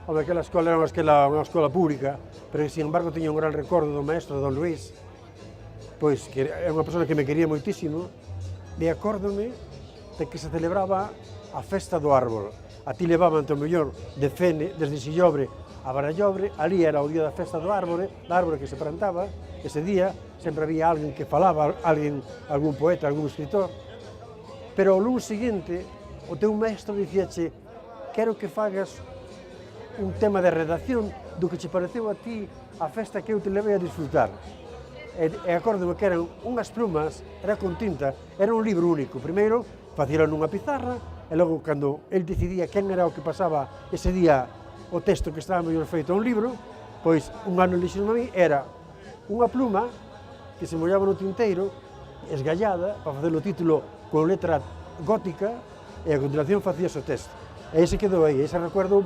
Home, aquela escola era unha escola pública, pero, sin embargo, tiña un gran recordo do maestro, don Luís, pois, que é unha persona que me quería moitísimo, e acórdome de que se celebraba a festa do árbol. A ti levaban, ao mellor, de Fene, desde Sillobre a Barallobre, ali era o día da festa do árbore que se plantaba, ese día sempre había alguén que falaba, algún poeta, algún escritor, pero ao lunes seguinte, o teu maestro dicíache: quero que fagas un tema de redacción do que che pareceu a ti a festa que eu te levei a disfrutar. E acórdome que eran unhas plumas, era con tinta, era un libro único. Primeiro, facíalo nunha pizarra, e logo, cando el decidía quen era o que pasaba ese día o texto que estaba mellor feito a un libro, pois un ano elixíron a mí, era unha pluma que se mollaba no tinteiro, esgallada, para facer o título con letra gótica, e a continuación facías o texto. E ese quedou aí, ese recuerdo,